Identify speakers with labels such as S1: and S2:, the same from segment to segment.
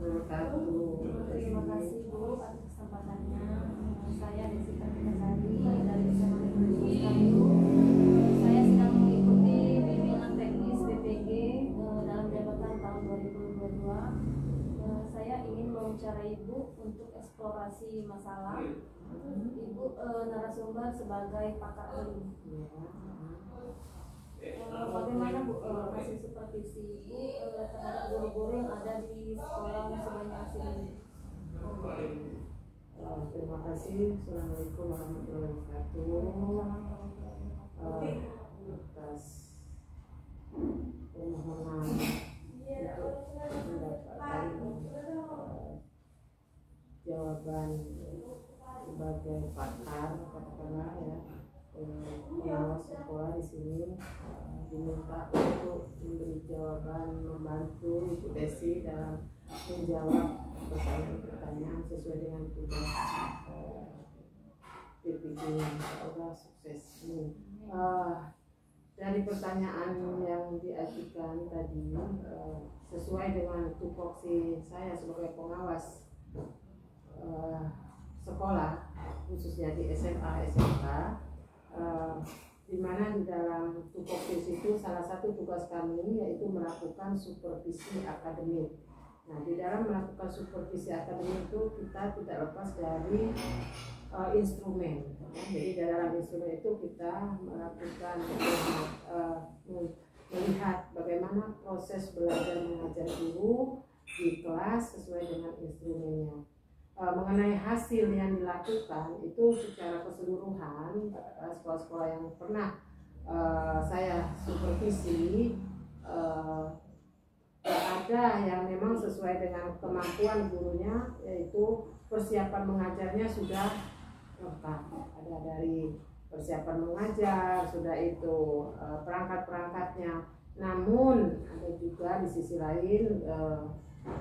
S1: wabarakatuh.
S2: Terima kasih Bu atas kesempatannya. Saya Desi Kartikasari dari SMA Negeri Kayu. Saya sedang mengikuti bimbingan teknis BPG dalam jabatan tahun 2022. Saya ingin mewawancarai Ibu untuk eksplorasi masalah. Ibu narasumber sebagai pakar ahli. Bagaimana Bu hasil supervisi Ibu terhadap guru-guru yang ada di sekolah sebanyak asing ini?
S1: Terima kasih. Assalamualaikum warahmatullahi wabarakatuh. Atas permohonan untuk mendapatkan jawaban sebagai pakar, katakanlah ya, pengawas sekolah di sini diminta untuk memberi jawaban, membantu Ibu Desi dalam menjawab pertanyaan-pertanyaan sesuai dengan tugas PPG. Semoga sukses. Dari pertanyaan yang diajukan tadi, sesuai dengan tupoksi saya sebagai pengawas sekolah, khususnya di SMA, SMK, di mana di dalam tupoksi itu salah satu tugas kami yaitu melakukan supervisi akademik. Nah, di dalam melakukan supervisi akademik itu kita tidak lepas dari instrumen. Jadi di dalam instrumen itu kita melakukan melihat bagaimana proses belajar mengajar guru di kelas sesuai dengan instrumennya. Mengenai hasil yang dilakukan itu secara keseluruhan, sekolah-sekolah yang pernah saya supervisi, ada yang memang sesuai dengan kemampuan gurunya, yaitu persiapan mengajarnya sudah lengkap. Ada dari persiapan mengajar, sudah itu perangkat-perangkatnya. Namun ada juga di sisi lain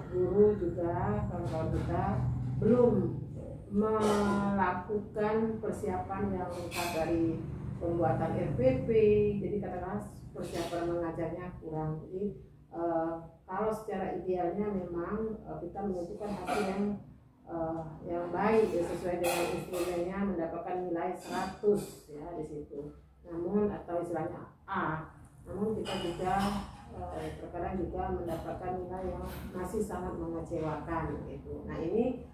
S1: guru juga, kawan-kawan kita belum melakukan persiapan yang lengkap dari pembuatan RPP, jadi katakanlah persiapan mengajarnya kurang. Jadi kalau secara idealnya memang kita menentukan hasil yang baik ya, sesuai dengan instrumennya, mendapatkan nilai 100 ya di situ. Namun atau istilahnya A. Namun kita juga terkadang juga mendapatkan nilai yang masih sangat mengecewakan gitu. Nah, ini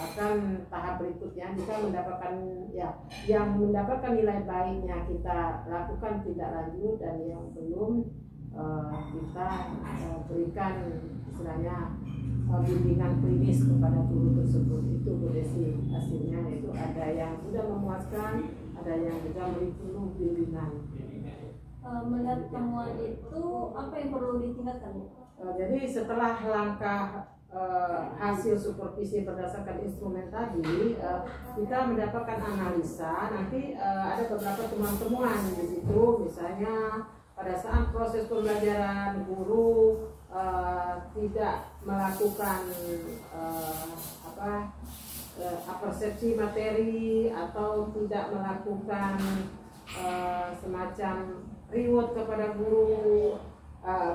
S1: akan tahap berikutnya kita mendapatkan ya, yang mendapatkan nilai baiknya kita lakukan tindak lanjut, dan yang belum kita berikan istilahnya bimbingan klinis kepada guru tersebut. Itu Bu Desi hasilnya, itu ada yang sudah memuaskan, ada yang juga perlu bimbingan.
S2: Melihat temuan itu apa yang perlu ditingkatkan?
S1: Jadi setelah langkah hasil supervisi berdasarkan instrumen tadi, kita mendapatkan analisa. Nanti ada beberapa temuan-temuan di situ, misalnya pada saat proses pembelajaran guru tidak melakukan persepsi materi atau tidak melakukan semacam reward kepada guru,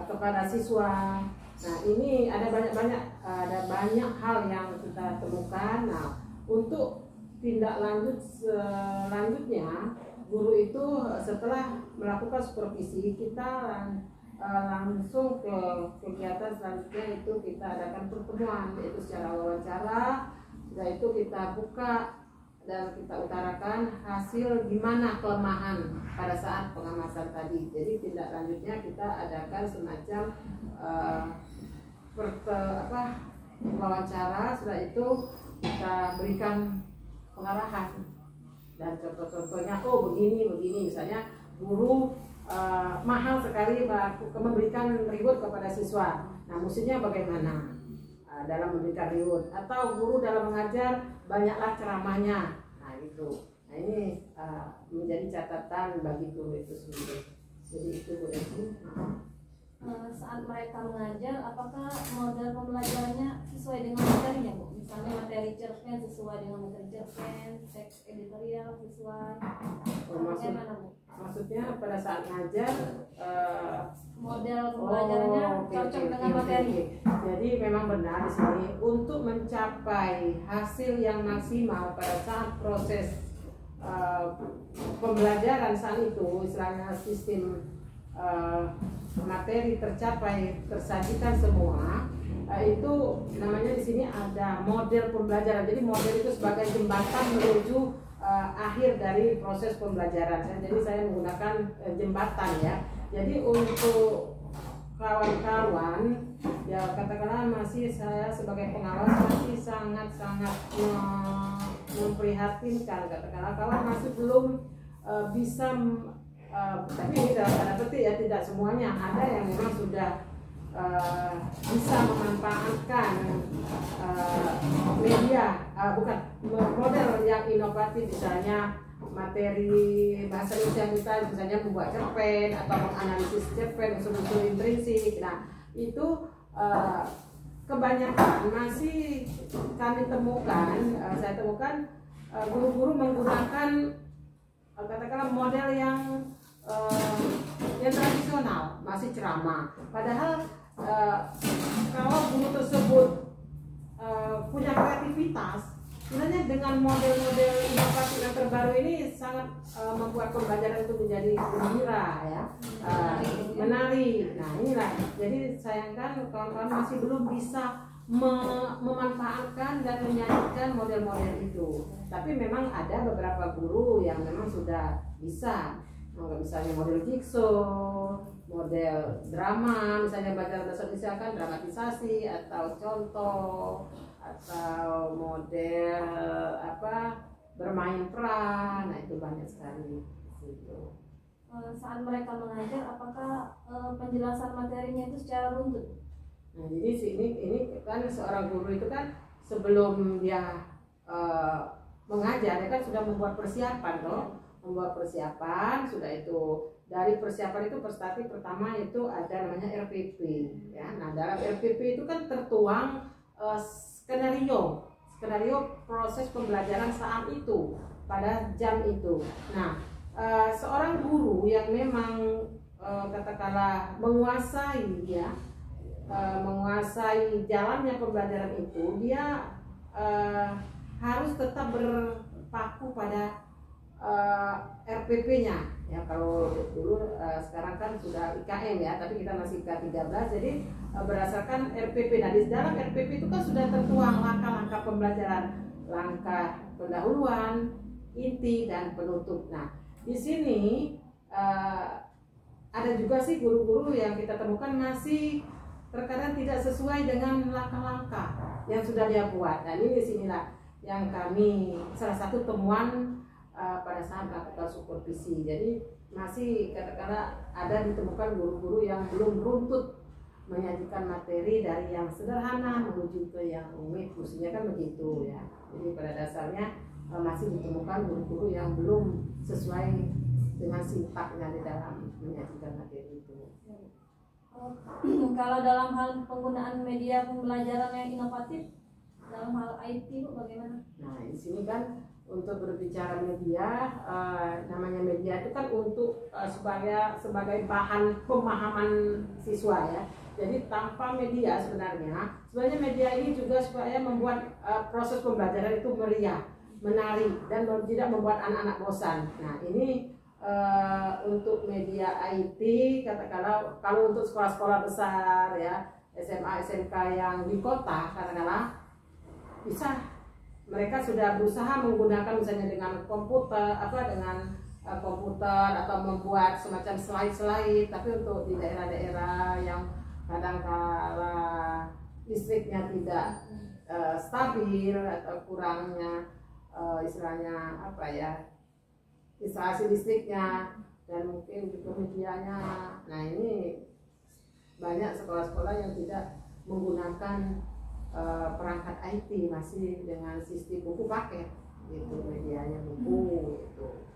S1: kepada siswa. Nah, ini ada banyak hal yang kita temukan. Nah, untuk tindak lanjut selanjutnya, guru itu setelah melakukan supervisi, kita langsung ke kegiatan selanjutnya, itu kita adakan pertemuan, yaitu secara wawancara. Setelah itu kita buka dan kita utarakan hasil gimana kelemahan pada saat pengamasan tadi. Jadi tindak lanjutnya kita adakan semacam wawancara. Setelah itu kita berikan pengarahan dan contoh-contohnya, begini misalnya guru mahal sekali memberikan reward kepada siswa. Nah, mestinya bagaimana dalam memberikan reward, atau guru dalam mengajar banyaklah ceramahnya. Nah, gitu. Nah, ini menjadi catatan bagi guru itu sendiri. Jadi itu Bu Desi.
S2: Saat mereka mengajar, apakah model pembelajarannya sesuai dengan materinya? Bu? Misalnya materi cerpen sesuai dengan materi cerpen, teks editorial sesuai. Bagaimana Bu?
S1: Maksudnya pada saat ngajar
S2: Model pembelajarannya cocok dengan materi.
S1: Jadi memang benar di sini untuk mencapai hasil yang maksimal pada saat proses pembelajaran saat itu, istilahnya sistem materi tercapai, tersajikan semua, itu namanya di sini ada model pembelajaran. Jadi model itu sebagai jembatan menuju akhir dari proses pembelajaran. Jadi saya menggunakan jembatan ya. Jadi untuk kawan-kawan ya, katakanlah masih saya sebagai pengawas masih sangat-sangat memprihatinkan, katakanlah kawan masih belum bisa tapi ini dalam tanda petik ya, tidak semuanya, ada yang memang sudah bisa memanfaatkan media bukan model yang inovatif, misalnya materi bahasa Indonesia kita misalnya membuat cerpen atau menganalisis cerpen unsur-unsur intrinsik. Nah itu kebanyakan masih kami temukan, saya temukan guru-guru menggunakan katakanlah model yang tradisional, masih ceramah. Padahal kalau guru tersebut punya kreativitas, sebenarnya dengan model-model inovasi yang terbaru ini sangat membuat pembelajaran itu menjadi gembira ya, menarik. Nah inilah, jadi sayangkan kawan-kawan masih belum bisa memanfaatkan dan menyajikan model-model itu. Tapi memang ada beberapa guru yang memang sudah bisa, misalnya model jigsaw, model drama, misalnya belajar bahasa Indonesia kan dramatisasi atau contoh, atau model bermain peran. Nah itu banyak sekali gitu.
S2: Saat mereka mengajar, apakah penjelasan materinya itu secara runtut?
S1: Nah jadi ini kan seorang guru itu kan sebelum dia mengajar dia kan sudah membuat persiapan loh, membuat persiapan. Sudah itu dari persiapan itu pertama itu ada namanya RPP ya. Nah dalam RPP itu kan tertuang skenario proses pembelajaran saat itu pada jam itu. Nah seorang guru yang memang katakanlah menguasai ya, menguasai jalannya pembelajaran itu, dia harus tetap berpaku pada RPP-nya ya. Kalau dulu sekarang kan sudah IKM ya, tapi kita masih K13, jadi berdasarkan RPP. Nah di dalam RPP itu kan sudah tertuang langkah-langkah pembelajaran, langkah pendahuluan, inti dan penutup. Nah di sini ada juga sih guru-guru yang kita temukan masih terkadang tidak sesuai dengan langkah-langkah yang sudah dia buat. Dan ini disinilah yang kami salah satu temuan pada saat melakukan supervisi. Jadi masih katakanlah ada ditemukan guru-guru yang belum runtut menyajikan materi dari yang sederhana menuju ke yang rumit, mestinya kan begitu ya. Jadi pada dasarnya masih ditemukan guru-guru yang belum sesuai dengan sifatnya di dalam menyajikan materi itu.
S2: Kalau dalam hal penggunaan media pembelajaran yang inovatif dalam hal IT Bu, bagaimana?
S1: Nah di sini kan untuk berbicara media, namanya media itu kan untuk sebagai bahan pemahaman siswa ya. Jadi tanpa media sebenarnya media ini juga supaya membuat proses pembelajaran itu meriah, menarik dan tidak membuat anak-anak bosan. Nah ini untuk media IT, katakanlah kalau untuk sekolah-sekolah besar ya, SMA, SMK yang di kota, katakanlah bisa mereka sudah berusaha menggunakan misalnya dengan komputer atau membuat semacam slide-slide. Tapi untuk di daerah-daerah yang kadang-kala listriknya tidak stabil atau kurangnya istilahnya instalasi listriknya dan mungkin juga medianya. Nah ini banyak sekolah-sekolah yang tidak menggunakan perangkat IT, masih dengan sistem buku paket gitu, medianya buku gitu.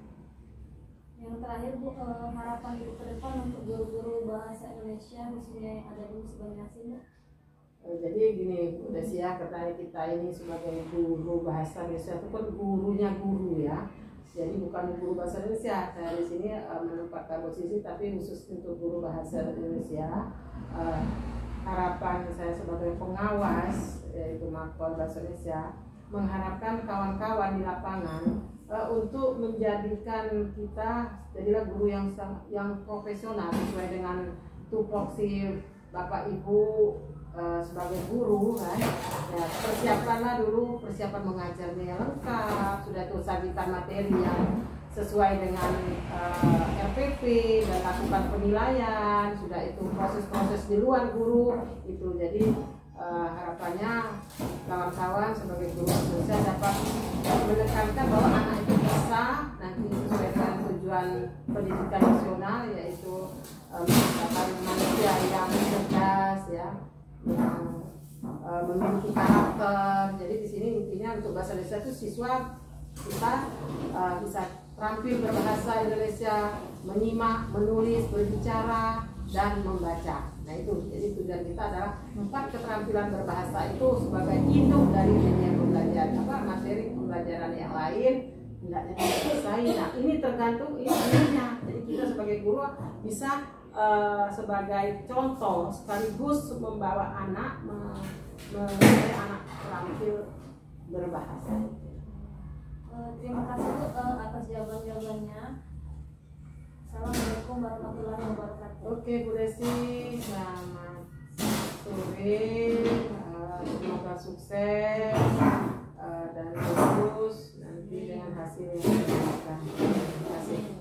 S2: Yang terakhir Bu, harapan Ibu ke depan untuk guru-guru bahasa Indonesia khususnya yang ada di Subang Yasin.
S1: Jadi Jadi gini Bu Desi ya, karena kita ini sebagai guru bahasa Indonesia itu kan gurunya guru ya. Jadi bukan guru bahasa Indonesia. Saya di sini menempatkan posisi tapi khusus untuk guru bahasa Indonesia. Harapan saya sebagai pengawas yaitu Makon Bahasa Indonesia mengharapkan kawan-kawan di lapangan untuk menjadikan kita jadilah guru yang profesional sesuai dengan tupoksi Bapak Ibu sebagai guru kan. Ya, persiapkanlah dulu persiapan mengajarnya yang lengkap, sudah tuh sajikan materi yang sesuai dengan RPP dan lakukan penilaian, sudah itu proses-proses di luar guru itu. Jadi harapannya kawan-kawan sebagai guru bisa dapat menekankan bahwa anak itu bisa nanti sesuai dengan tujuan pendidikan nasional, yaitu menciptakan manusia yang cerdas ya, yang memiliki karakter. Jadi di sini intinya untuk bahasa Indonesia itu siswa kita bisa terampil berbahasa Indonesia, menyimak, menulis, berbicara, dan membaca. Nah itu, jadi tujuan kita adalah 4 keterampilan berbahasa itu sebagai induk dari media pembelajaran, materi pembelajaran yang lain hendaknya selesai. Nah ini tergantung ilmunya. Jadi kita sebagai guru bisa sebagai contoh sekaligus membawa anak menjadi anak terampil berbahasa.
S2: Terima kasih Bu atas jawaban-jawabannya. Assalamualaikum warahmatullahi wabarakatuh.
S1: Oke Bu Desi, selamat sore, semoga sukses dan lulus nanti dengan hasil yang diharapkan. Terima kasih.